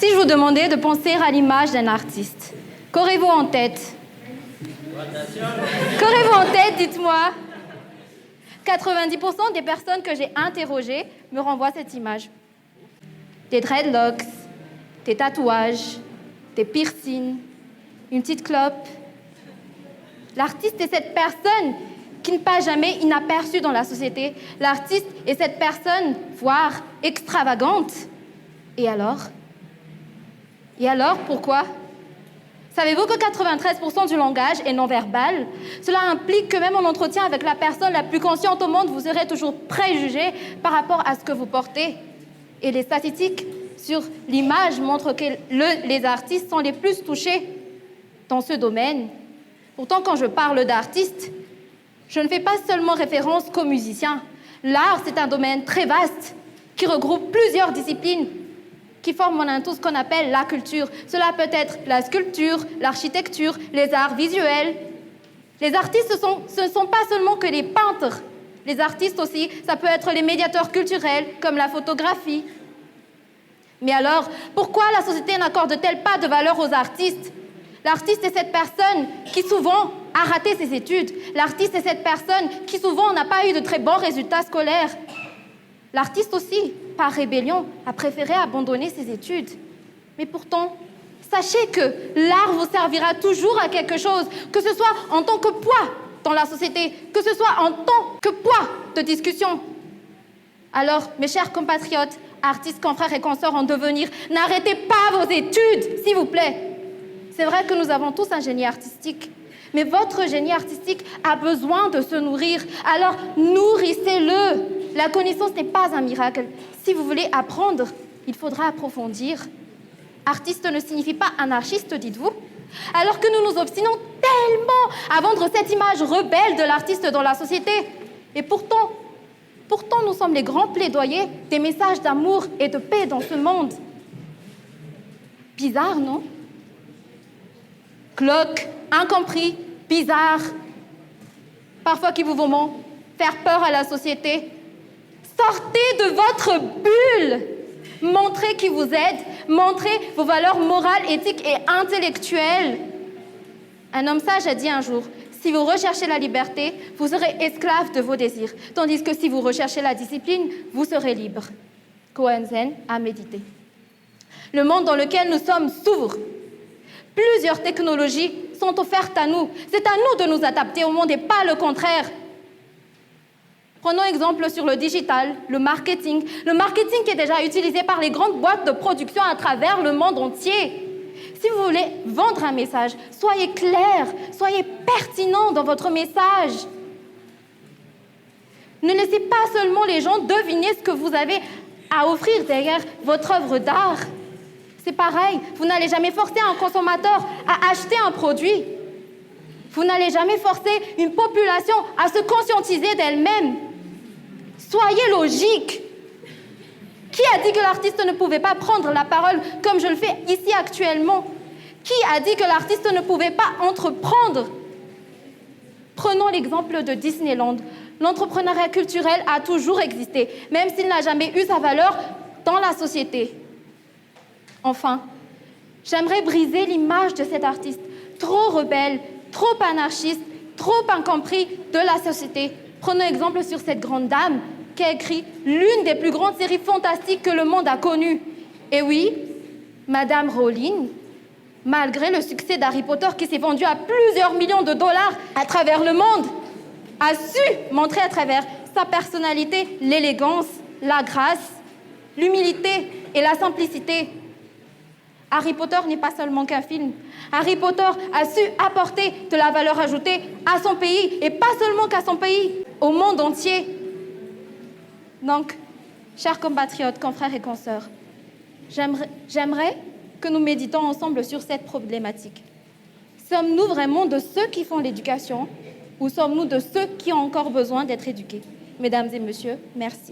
Si je vous demandais de penser à l'image d'un artiste, qu'aurez-vous en tête? Qu'aurez-vous en tête, dites-moi? 90% des personnes que j'ai interrogées me renvoient cette image. Des dreadlocks, des tatouages, des piercings, une petite clope. L'artiste est cette personne qui ne passe jamais inaperçue dans la société. L'artiste est cette personne, voire extravagante. Et alors, pourquoi? Savez-vous que 93% du langage est non-verbal? Cela implique que même en entretien avec la personne la plus consciente au monde, vous serez toujours préjugé par rapport à ce que vous portez. Et les statistiques sur l'image montrent que les artistes sont les plus touchés dans ce domaine. Pourtant, quand je parle d'artistes, je ne fais pas seulement référence qu'aux musiciens. L'art, c'est un domaine très vaste qui regroupe plusieurs disciplines qui forment en un tout ce qu'on appelle la culture. Cela peut être la sculpture, l'architecture, les arts visuels. Les artistes, ce ne sont pas seulement que les peintres. Les artistes aussi, ça peut être les médiateurs culturels, comme la photographie. Mais alors, pourquoi la société n'accorde-t-elle pas de valeur aux artistes? L'artiste est cette personne qui souvent a raté ses études. L'artiste est cette personne qui souvent n'a pas eu de très bons résultats scolaires. L'artiste aussi, par rébellion, a préféré abandonner ses études. Mais pourtant, sachez que l'art vous servira toujours à quelque chose, que ce soit en tant que poids dans la société, que ce soit en tant que poids de discussion. Alors, mes chers compatriotes, artistes, confrères et consoeurs en devenir, n'arrêtez pas vos études, s'il vous plaît. C'est vrai que nous avons tous un génie artistique, mais votre génie artistique a besoin de se nourrir. Alors, nourrissez-le. La connaissance n'est pas un miracle. Si vous voulez apprendre, il faudra approfondir. Artiste ne signifie pas anarchiste, dites-vous? Alors que nous nous obstinons tellement à vendre cette image rebelle de l'artiste dans la société. Et pourtant, nous sommes les grands plaidoyers des messages d'amour et de paix dans ce monde. Bizarre, non? Glauque, incompris, bizarre. Parfois qui vous ment, faire peur à la société. Sortez de votre bulle. Montrez qui vous êtes, montrez vos valeurs morales, éthiques et intellectuelles. Un homme sage a dit un jour, si vous recherchez la liberté, vous serez esclave de vos désirs, tandis que si vous recherchez la discipline, vous serez libre. Koan Zen a médité. Le monde dans lequel nous sommes s'ouvre. Plusieurs technologies sont offertes à nous. C'est à nous de nous adapter au monde et pas le contraire. Prenons exemple sur le digital, le marketing. Le marketing qui est déjà utilisé par les grandes boîtes de production à travers le monde entier. Si vous voulez vendre un message, soyez clair, soyez pertinent dans votre message. Ne laissez pas seulement les gens deviner ce que vous avez à offrir derrière votre œuvre d'art. C'est pareil, vous n'allez jamais forcer un consommateur à acheter un produit. Vous n'allez jamais forcer une population à se conscientiser d'elle-même. Soyez logique. Qui a dit que l'artiste ne pouvait pas prendre la parole comme je le fais ici actuellement? Qui a dit que l'artiste ne pouvait pas entreprendre? Prenons l'exemple de Disneyland. L'entrepreneuriat culturel a toujours existé, même s'il n'a jamais eu sa valeur dans la société. Enfin, j'aimerais briser l'image de cet artiste, trop rebelle, trop anarchiste, trop incompris de la société. Prenons exemple sur cette grande dame qui a écrit l'une des plus grandes séries fantastiques que le monde a connues. Et oui, Madame Rowling, malgré le succès d'Harry Potter qui s'est vendu à plusieurs millions de dollars à travers le monde, a su montrer à travers sa personnalité l'élégance, la grâce, l'humilité et la simplicité. Harry Potter n'est pas seulement qu'un film. Harry Potter a su apporter de la valeur ajoutée à son pays, et pas seulement qu'à son pays, au monde entier. Donc, chers compatriotes, confrères et consoeurs, j'aimerais que nous méditons ensemble sur cette problématique. Sommes-nous vraiment de ceux qui font l'éducation, ou sommes-nous de ceux qui ont encore besoin d'être éduqués? Mesdames et messieurs, merci.